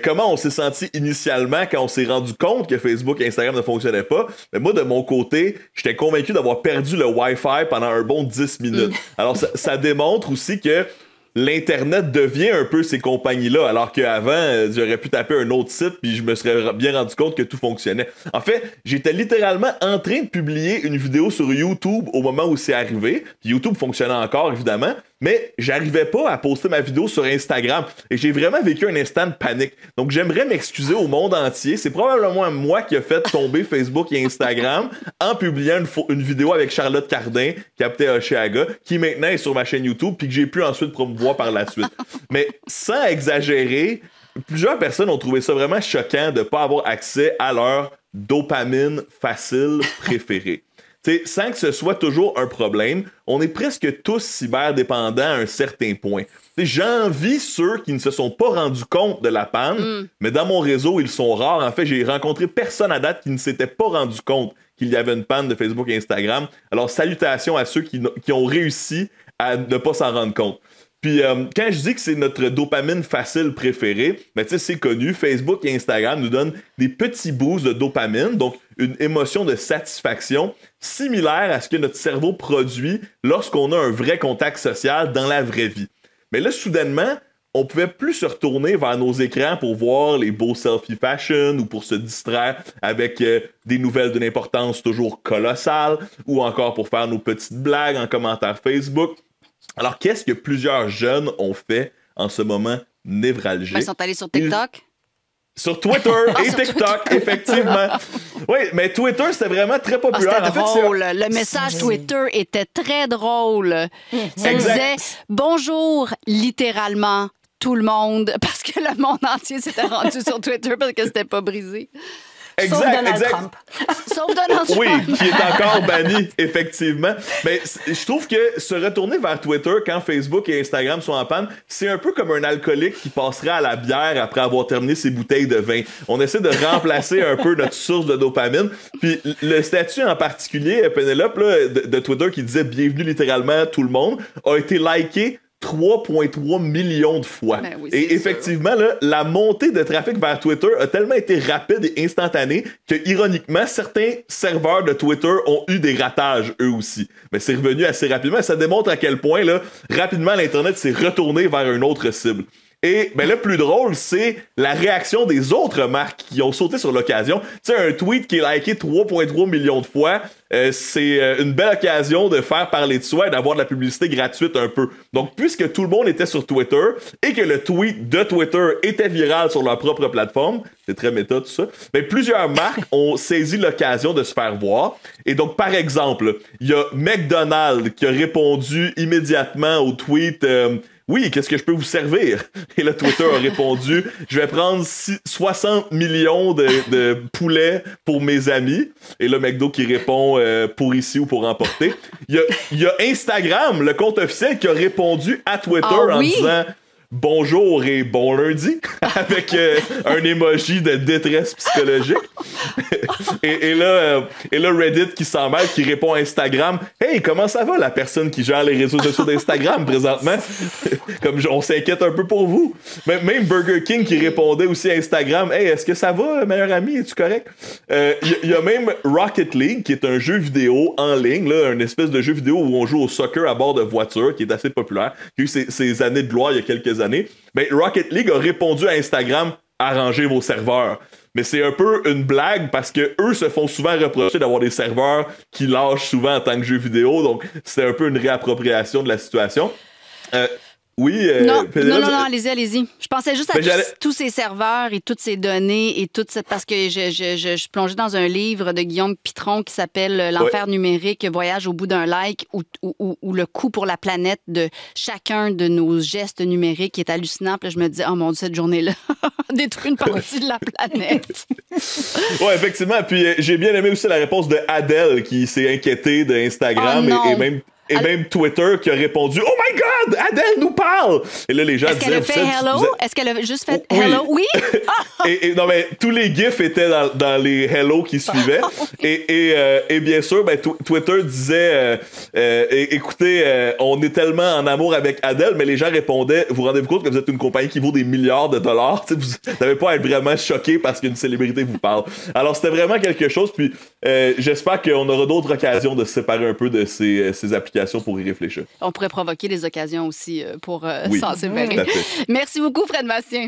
Comment on s'est senti initialement quand on s'est rendu compte que Facebook et Instagram ne fonctionnaient pas? Mais moi, de mon côté, j'étais convaincu d'avoir perdu le Wi-Fi pendant un bon 10 minutes. Alors, ça démontre aussi que l'Internet devient un peu ces compagnies-là, alors qu'avant, j'aurais pu taper un autre site puis je me serais bien rendu compte que tout fonctionnait. En fait, j'étais littéralement en train de publier une vidéo sur YouTube au moment où c'est arrivé. Puis YouTube fonctionnait encore, évidemment, mais j'arrivais pas à poster ma vidéo sur Instagram. Et j'ai vraiment vécu un instant de panique. Donc, j'aimerais m'excuser au monde entier. C'est probablement moi qui a fait tomber Facebook et Instagram en publiant une vidéo avec Charlotte Cardin, Captain Oshiaga, qui maintenant est sur ma chaîne YouTube, puis que j'ai pu ensuite promouvoir par la suite. Mais sans exagérer, plusieurs personnes ont trouvé ça vraiment choquant de ne pas avoir accès à leur dopamine facile préférée. T'sais, sans que ce soit toujours un problème, on est presque tous cyberdépendants à un certain point. J'envie ceux qui ne se sont pas rendus compte de la panne, mais dans mon réseau, ils sont rares. En fait, j'ai rencontré personne à date qui ne s'était pas rendu compte qu'il y avait une panne de Facebook et Instagram. Alors, salutations à ceux qui ont réussi à ne pas s'en rendre compte. Puis quand je dis que c'est notre dopamine facile préférée, ben, c'est connu, Facebook et Instagram nous donnent des petits boosts de dopamine, donc une émotion de satisfaction similaire à ce que notre cerveau produit lorsqu'on a un vrai contact social dans la vraie vie. Mais là, soudainement, on pouvait plus se retourner vers nos écrans pour voir les beaux selfie fashion ou pour se distraire avec des nouvelles d'une importance toujours colossale ou encore pour faire nos petites blagues en commentaire Facebook. Alors, qu'est-ce que plusieurs jeunes ont fait en ce moment névralgique? Ils sont allés sur TikTok? Sur Twitter et sur TikTok, effectivement. Oui, mais Twitter, c'était vraiment très populaire. C'était drôle. Le message Twitter était très drôle. Ça disait « Bonjour », littéralement, tout le monde, parce que le monde entier s'était rendu sur Twitter parce que c'était pas brisé. Sauf Donald Trump. Sauf Donald Trump. Oui, qui est encore banni, effectivement. Mais je trouve que se retourner vers Twitter quand Facebook et Instagram sont en panne, c'est un peu comme un alcoolique qui passerait à la bière après avoir terminé ses bouteilles de vin. On essaie de remplacer un peu notre source de dopamine. Puis le statut en particulier, Penelope, là, de Twitter qui disait « Bienvenue littéralement tout le monde » a été liké 3,3 millions de fois. Ben oui, et effectivement, là, la montée de trafic vers Twitter a tellement été rapide et instantanée que, ironiquement, certains serveurs de Twitter ont eu des ratages, eux aussi. Mais c'est revenu assez rapidement. Ça démontre à quel point, là, rapidement, l'Internet s'est retourné vers une autre cible. Et ben, le plus drôle, c'est la réaction des autres marques qui ont sauté sur l'occasion. Tu sais, un tweet qui est liké 3,3 millions de fois, c'est une belle occasion de faire parler de soi et d'avoir de la publicité gratuite un peu. Donc, puisque tout le monde était sur Twitter et que le tweet de Twitter était viral sur leur propre plateforme, c'est très méta tout ça, ben, plusieurs marques ont saisi l'occasion de se faire voir. Et donc, par exemple, il y a McDonald's qui a répondu immédiatement au tweet oui, qu'est-ce que je peux vous servir? Et là, Twitter a répondu, je vais prendre 60 millions de poulets pour mes amis. Et là, McDo qui répond pour ici ou pour emporter. Il y a Instagram, le compte officiel, qui a répondu à Twitter en disant bonjour et bon lundi avec un emoji de détresse psychologique. et là, Reddit qui s'en mêle, qui répond à Instagram. Hey, comment ça va la personne qui gère les réseaux sociaux d'Instagram présentement? Comme on s'inquiète un peu pour vous. Même Burger King qui répondait aussi à Instagram. Hey, est-ce que ça va, meilleur ami? Es-tu correct? Il y a même Rocket League qui est un jeu vidéo en ligne, là, une espèce de jeu vidéo où on joue au soccer à bord de voiture qui est assez populaire, qui a eu ses années de gloire il y a quelques années. Ben, Rocket League a répondu à Instagram arrangez vos serveurs. Mais c'est un peu une blague parce que eux se font souvent reprocher d'avoir des serveurs qui lâchent souvent en tant que jeu vidéo, donc c'est un peu une réappropriation de la situation. Oui, non, allez-y. Je pensais juste à tous ces serveurs et toutes ces données et tout ça, parce que je suis plongée dans un livre de Guillaume Pitron qui s'appelle L'enfer numérique, voyage au bout d'un like, où le coût pour la planète de chacun de nos gestes numériques est hallucinant. Puis là, je me dis, oh mon Dieu, cette journée-là détruit une partie de la planète. Oui, effectivement. Puis j'ai bien aimé aussi la réponse de Adele qui s'est inquiétée d'Instagram et même Twitter qui a répondu « Oh my God! Adele nous parle! » Et là, les gens disaient... Est-ce qu'elle a fait hello? Est-ce qu'elle a juste fait hello? Oui? Non, mais tous les GIFs étaient dans les hello qui suivaient. Et bien sûr, Twitter disait écoutez, on est tellement en amour avec Adele, mais les gens répondaient, vous rendez-vous compte que vous êtes une compagnie qui vaut des milliards de dollars? T'sais, vous n'avez pas à être vraiment choqué parce qu'une célébrité vous parle. Alors, c'était vraiment quelque chose. Puis, j'espère qu'on aura d'autres occasions de se séparer un peu de ces applications pour y réfléchir. On pourrait provoquer des occasions aussi pour s'en séparer. Merci beaucoup, Fred Bastien.